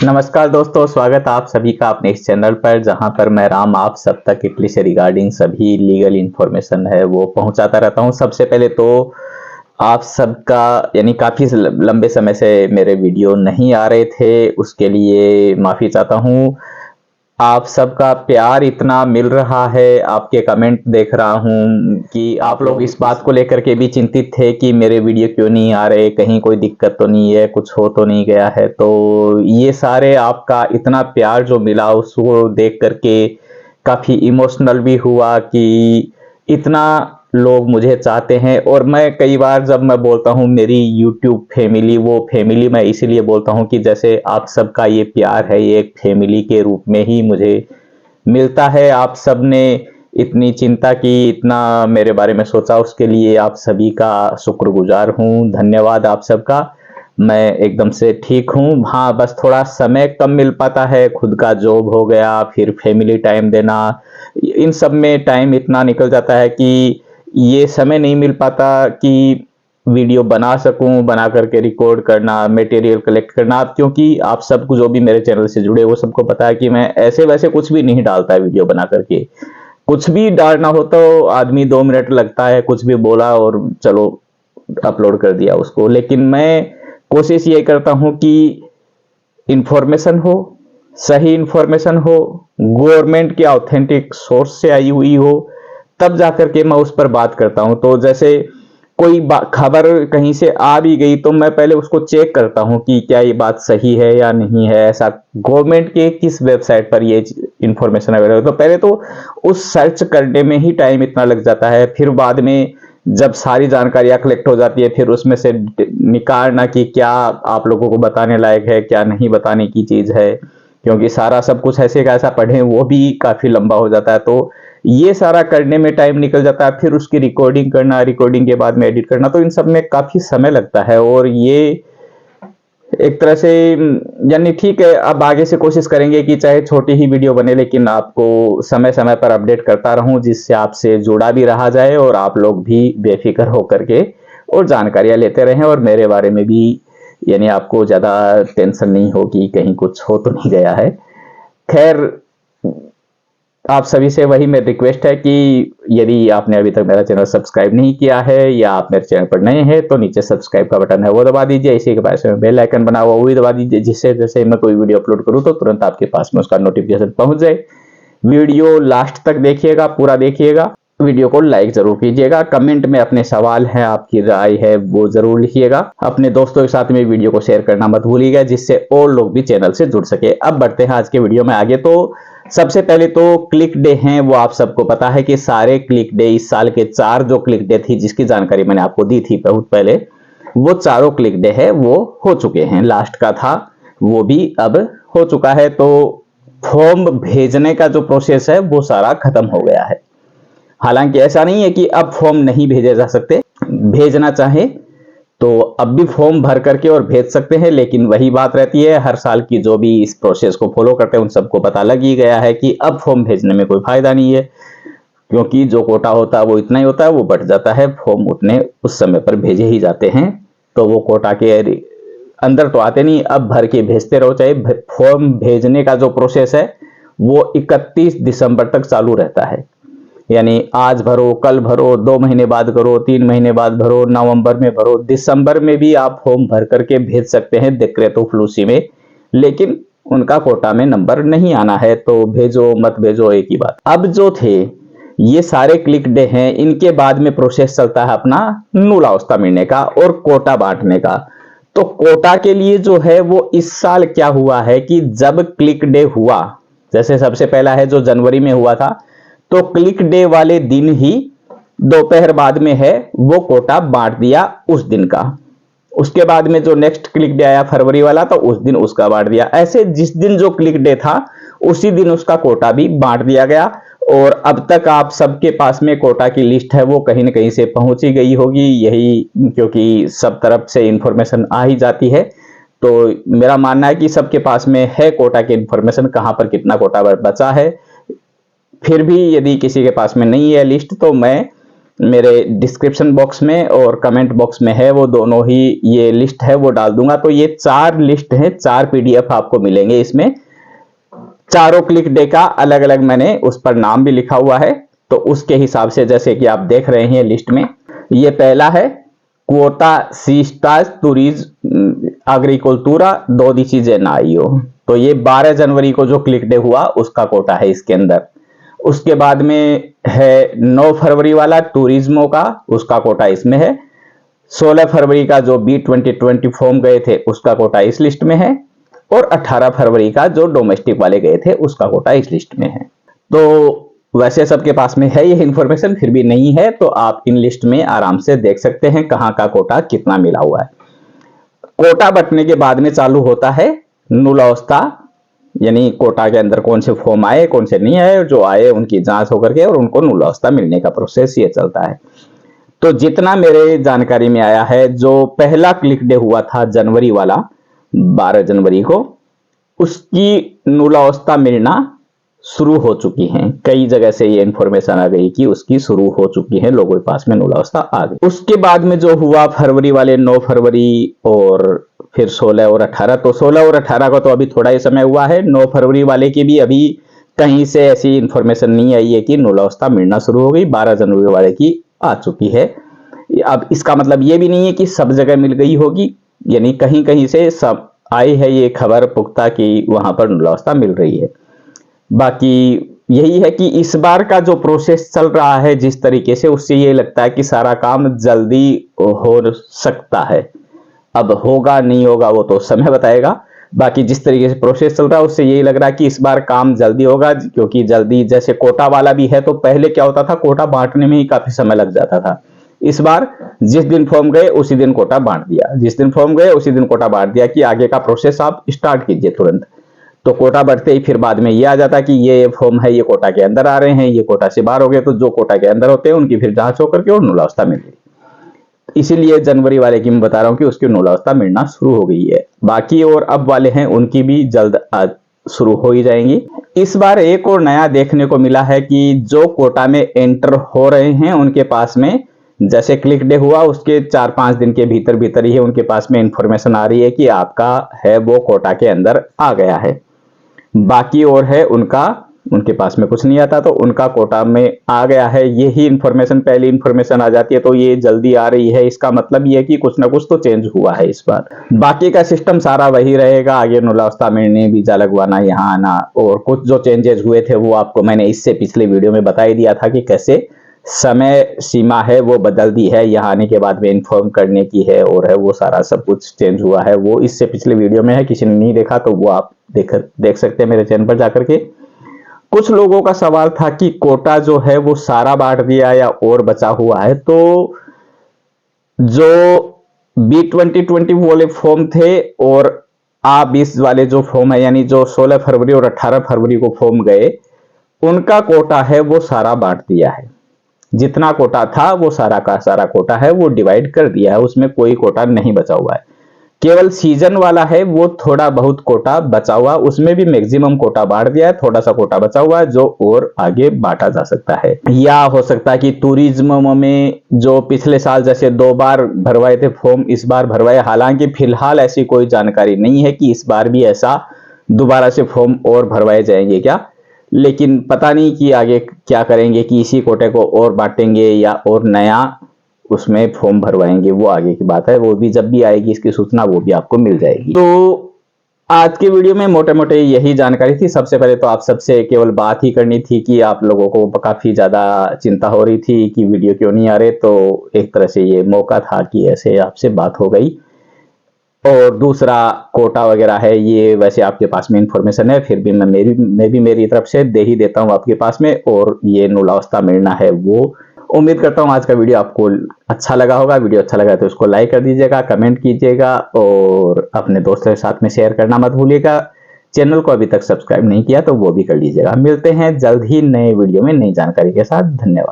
नमस्कार दोस्तों, स्वागत है आप सभी का अपने इस चैनल पर, जहां पर मैं राम आप सब तक इटली से रिगार्डिंग सभी लीगल इन्फॉर्मेशन है वो पहुंचाता रहता हूं। सबसे पहले तो आप सबका काफ़ी लंबे समय से मेरे वीडियो नहीं आ रहे थे, उसके लिए माफ़ी चाहता हूं। आप सबका प्यार इतना मिल रहा है, आपके कमेंट देख रहा हूँ कि आप लोग इस बात को लेकर के भी चिंतित थे कि मेरे वीडियो क्यों नहीं आ रहे, कहीं कोई दिक्कत तो नहीं है, कुछ हो तो नहीं गया है। तो ये सारे आपका इतना प्यार जो मिला उसको देख करके काफ़ी इमोशनल भी हुआ कि इतना लोग मुझे चाहते हैं। और मैं कई बार जब मैं बोलता हूँ मेरी यूट्यूब फैमिली, वो फैमिली मैं इसीलिए बोलता हूँ कि जैसे आप सबका ये प्यार है ये एक फैमिली के रूप में ही मुझे मिलता है। आप सब ने इतनी चिंता की, इतना मेरे बारे में सोचा, उसके लिए आप सभी का शुक्रगुजार हूँ। धन्यवाद आप सबका। मैं एकदम से ठीक हूँ। हाँ, बस थोड़ा समय कम मिल पाता है, खुद का जॉब हो गया, फिर फैमिली टाइम देना, इन सब में टाइम इतना निकल जाता है कि ये समय नहीं मिल पाता कि वीडियो बना सकूं, बना करके रिकॉर्ड करना, मटेरियल कलेक्ट करना। अब क्योंकि आप सब जो भी मेरे चैनल से जुड़े वो सबको पता है कि मैं ऐसे वैसे कुछ भी नहीं डालता है वीडियो बना करके। कुछ भी डालना हो तो आदमी 2 मिनट लगता है, कुछ भी बोला और चलो अपलोड कर दिया उसको। लेकिन मैं कोशिश ये करता हूं कि इंफॉर्मेशन हो, सही इंफॉर्मेशन हो, गवर्नमेंट के ऑथेंटिक सोर्स से आई हुई हो, तब जाकर के मैं उस पर बात करता हूं। तो जैसे कोई खबर कहीं से आ भी गई तो मैं पहले उसको चेक करता हूं कि क्या ये बात सही है या नहीं है, ऐसा गवर्नमेंट के किस वेबसाइट पर ये इंफॉर्मेशन अवेलेबल है। तो पहले तो उस सर्च करने में ही टाइम इतना लग जाता है, फिर बाद में जब सारी जानकारियां कलेक्ट हो जाती है फिर उसमें से निकालना कि क्या आप लोगों को बताने लायक है, क्या नहीं बताने की चीज है, क्योंकि सारा सब कुछ ऐसे का ऐसा पढ़े वो भी काफी लंबा हो जाता है। तो ये सारा करने में टाइम निकल जाता है, फिर उसकी रिकॉर्डिंग करना, रिकॉर्डिंग के बाद में एडिट करना, तो इन सब में काफी समय लगता है। और ये एक तरह से ठीक है, अब आगे से कोशिश करेंगे कि चाहे छोटी ही वीडियो बने लेकिन आपको समय समय पर अपडेट करता रहूं, जिससे आपसे जुड़ा भी रहा जाए और आप लोग भी बेफिक्र होकर के और जानकारियां लेते रहें, और मेरे बारे में भी आपको ज्यादा टेंशन नहीं होगी कहीं कुछ हो तो नहीं गया है। खैर, आप सभी से वही मेरी रिक्वेस्ट है कि यदि आपने अभी तक मेरा चैनल सब्सक्राइब नहीं किया है या आप मेरे चैनल पर नए हैं तो नीचे सब्सक्राइब का बटन है वो दबा दीजिए। इसी के पास में बेल आइकन बना हुआ वो भी दबा दीजिए, जिससे जैसे मैं कोई वीडियो अपलोड करूं तो तुरंत आपके पास में उसका नोटिफिकेशन पहुंच जाए। वीडियो लास्ट तक देखिएगा, पूरा देखिएगा। वीडियो को लाइक जरूर कीजिएगा। कमेंट में अपने सवाल है, आपकी राय है, वो जरूर लिखिएगा। अपने दोस्तों के साथ में वीडियो को शेयर करना मत भूलिएगा, जिससे और लोग भी चैनल से जुड़ सके। अब बढ़ते हैं आज के वीडियो में आगे। तो सबसे पहले तो क्लिक डे हैं, वो आप सबको पता है कि सारे क्लिक डे, इस साल के 4 जो क्लिक डे थी जिसकी जानकारी मैंने आपको दी थी बहुत पहले, वो चारों क्लिक डे है वो हो चुके हैं। लास्ट का था वो भी अब हो चुका है। तो फॉर्म भेजने का जो प्रोसेस है वो सारा खत्म हो गया है। हालांकि ऐसा नहीं है कि अब फॉर्म नहीं भेजे जा सकते, भेजना चाहे तो अब भी फॉर्म भर करके और भेज सकते हैं। लेकिन वही बात रहती है, हर साल की जो भी इस प्रोसेस को फॉलो करते हैं उन सबको पता लग ही गया है कि अब फॉर्म भेजने में कोई फायदा नहीं है, क्योंकि जो कोटा होता है वो इतना ही होता है, वो बढ़ जाता है। फॉर्म उतने उस समय पर भेजे ही जाते हैं, तो वो कोटा के अंदर तो आते नहीं। अब भर के भेजते रहो। चाहे फॉर्म भेजने का जो प्रोसेस है वो 31 दिसंबर तक चालू रहता है। आज भरो, कल भरो, 2 महीने बाद करो, 3 महीने बाद भरो, नवंबर में भरो, दिसंबर में भी आप फॉर्म भर करके भेज सकते हैं डिक्रेतो फ्लूसी में। लेकिन उनका कोटा में नंबर नहीं आना है, तो भेजो मत भेजो एक ही बात। अब जो थे ये सारे क्लिक डे हैं, इनके बाद में प्रोसेस चलता है अपना नूलावस्था मिलने का और कोटा बांटने का। तो कोटा के लिए जो है वो इस साल क्या हुआ है कि जब क्लिक डे हुआ, जैसे सबसे पहला है जो जनवरी में हुआ था, तो क्लिक डे वाले दिन ही दोपहर बाद में है वो कोटा बांट दिया उस दिन का। उसके बाद में जो नेक्स्ट क्लिक डे आया फरवरी वाला, तो उस दिन उसका बांट दिया। ऐसे जिस दिन जो क्लिक डे था उसी दिन उसका कोटा भी बांट दिया गया। और अब तक आप सबके पास में कोटा की लिस्ट है वो कहीं ना कहीं से पहुंच ही गई होगी, यही क्योंकि सब तरफ से इंफॉर्मेशन आ ही जाती है। तो मेरा मानना है कि सबके पास में है कोटा की इंफॉर्मेशन, कहां पर कितना कोटा बचा है। फिर भी यदि किसी के पास में नहीं है लिस्ट, तो मैं मेरे डिस्क्रिप्शन बॉक्स में और कमेंट बॉक्स में है, वो दोनों ही ये लिस्ट है वो डाल दूंगा। तो ये 4 लिस्ट है, 4 पीडीएफ आपको मिलेंगे इसमें। चारों क्लिक डे का अलग अलग मैंने उस पर नाम भी लिखा हुआ है, तो उसके हिसाब से जैसे कि आप देख रहे हैं लिस्ट में, ये पहला है क्वोटा सिस्टास तुरिज्म एग्रीकल्चरा 12 जेनाइयो। तो ये 12 जनवरी को जो क्लिक डे हुआ उसका कोटा है इसके अंदर। उसके बाद में है 9 फरवरी वाला टूरिज्मो का, उसका कोटा इसमें है। 16 फरवरी का जो B2020 फॉर्म गए थे उसका कोटा इस लिस्ट में है, और 18 फरवरी का जो डोमेस्टिक वाले गए थे उसका कोटा इस लिस्ट में है। तो वैसे सबके पास में है ये इंफॉर्मेशन, फिर भी नहीं है तो आप इन लिस्ट में आराम से देख सकते हैं कहाँ का कोटा कितना मिला हुआ है। कोटा बंटने के बाद में चालू होता है नुलावस्था, यानी कोटा के अंदर कौन से फॉर्म आए कौन से नहीं आए, जो आए उनकी जांच होकर के और उनको नुलावस्था मिलने का प्रोसेस ये चलता है। तो जितना मेरे जानकारी में आया है, जो पहला क्लिक डे हुआ था जनवरी वाला 12 जनवरी को, उसकी नुलावस्था मिलना शुरू हो चुकी हैं। कई जगह से ये इंफॉर्मेशन आ गई कि उसकी शुरू हो चुकी है, लोगों के पास में नुलावस्था आ गई। उसके बाद में जो हुआ फरवरी वाले 9 फरवरी और फिर 16 और 18, तो 16 और 18 का तो अभी थोड़ा ही समय हुआ है। 9 फरवरी वाले की भी अभी कहीं से ऐसी इंफॉर्मेशन नहीं आई है कि नुलावस्था मिलना शुरू हो गई। 12 जनवरी वाले की आ चुकी है। अब इसका मतलब ये भी नहीं है कि सब जगह मिल गई होगी, यानी कहीं कहीं से सब आई है ये खबर पुख्ता कि वहां पर नुलावस्था मिल रही है। बाकी यही है कि इस बार का जो प्रोसेस चल रहा है जिस तरीके से, उससे ये लगता है कि सारा काम जल्दी हो सकता है। अब होगा नहीं होगा वो तो समय बताएगा। बाकी जिस तरीके से प्रोसेस चल रहा है उससे यही लग रहा है कि इस बार काम जल्दी होगा, क्योंकि जल्दी जैसे कोटा वाला भी है, तो पहले क्या होता था कोटा बांटने में ही काफी समय लग जाता था। इस बार जिस दिन फॉर्म गए उसी दिन कोटा बांट दिया, जिस दिन फॉर्म गए उसी दिन कोटा बांट दिया कि आगे का प्रोसेस आप स्टार्ट कीजिए तुरंत। तो कोटा बढ़ते ही फिर बाद में ये आ जाता कि ये फॉर्म है ये कोटा के अंदर आ रहे हैं, ये कोटा से बाहर हो गए, तो जो कोटा के अंदर होते हैं उनकी फिर जांच होकर के और नुलावस्था मिल गई। इसीलिए जनवरी वाले की मैं बता रहा हूँ कि उसकी नुलावस्था मिलना शुरू हो गई है। बाकी और अब वाले हैं उनकी भी जल्द शुरू हो ही जाएंगी। इस बार एक और नया देखने को मिला है कि जो कोटा में एंटर हो रहे हैं उनके पास में, जैसे क्लिक डे हुआ उसके 4-5 दिन के भीतर भीतर ही उनके पास में इंफॉर्मेशन आ रही है कि आपका है वो कोटा के अंदर आ गया है। बाकी और है उनके पास में कुछ नहीं आता, तो उनका कोटा में आ गया है। यही इंफॉर्मेशन पहली इंफॉर्मेशन आ जाती है तो ये जल्दी आ रही है, इसका मतलब ये है कि कुछ ना कुछ तो चेंज हुआ है इस बार। बाकी का सिस्टम सारा वही रहेगा, आगे नुलावस्था मिलने, वीजा लगवाना, यहाँ आना, और कुछ जो चेंजेस हुए थे वो आपको मैंने इससे पिछले वीडियो में बता ही दिया था कि कैसे समय सीमा है वो बदल दी है, यहाँ आने के बाद में इन्फॉर्म करने की है, और है वो सारा सब कुछ चेंज हुआ है। वो इससे पिछले वीडियो में है, किसी ने नहीं देखा तो वो आप देख सकते हैं मेरे चैनल पर जाकर के। कुछ लोगों का सवाल था कि कोटा जो है वो सारा बांट दिया या और बचा हुआ है। तो जो B2020 वाले फॉर्म थे और A20 वाले जो फॉर्म है, यानी जो 16 फरवरी और 18 फरवरी को फॉर्म गए, उनका कोटा है वो सारा बांट दिया है। जितना कोटा था वो सारा का सारा कोटा है वो डिवाइड कर दिया है, उसमें कोई कोटा नहीं बचा हुआ है। केवल सीजन वाला है वो थोड़ा बहुत कोटा बचा हुआ, उसमें भी मैक्सिमम कोटा बांट दिया है, थोड़ा सा कोटा बचा हुआ है जो और आगे बांटा जा सकता है। या हो सकता है कि टूरिज्म में जो पिछले साल जैसे 2 बार भरवाए थे फॉर्म इस बार भरवाए, हालांकि फिलहाल ऐसी कोई जानकारी नहीं है कि इस बार भी ऐसा दोबारा से फॉर्म और भरवाए जाएंगे क्या, लेकिन पता नहीं कि आगे क्या करेंगे, कि इसी कोटे को और बांटेंगे या और नया उसमें फॉर्म भरवाएंगे, वो आगे की बात है। वो भी जब भी आएगी इसकी सूचना वो भी आपको मिल जाएगी। तो आज के वीडियो में मोटे मोटे यही जानकारी थी। सबसे पहले तो आप सबसे केवल बात ही करनी थी कि आप लोगों को काफी ज्यादा चिंता हो रही थी कि वीडियो क्यों नहीं आ रहे, तो एक तरह से ये मौका था कि ऐसे आपसे बात हो गई। और दूसरा कोटा वगैरह है ये वैसे आपके पास में इंफॉर्मेशन है, फिर भी मैं भी मेरी तरफ से दे ही देता हूँ आपके पास में। और ये नुलावस्था मिलना है वो उम्मीद करता हूँ आज का वीडियो आपको अच्छा लगा होगा। वीडियो अच्छा लगा तो इसको लाइक कर दीजिएगा, कमेंट कीजिएगा और अपने दोस्तों के साथ में शेयर करना मत भूलिएगा। चैनल को अभी तक सब्सक्राइब नहीं किया तो वो भी कर लीजिएगा। मिलते हैं जल्द ही नए वीडियो में नई जानकारी के साथ। धन्यवाद।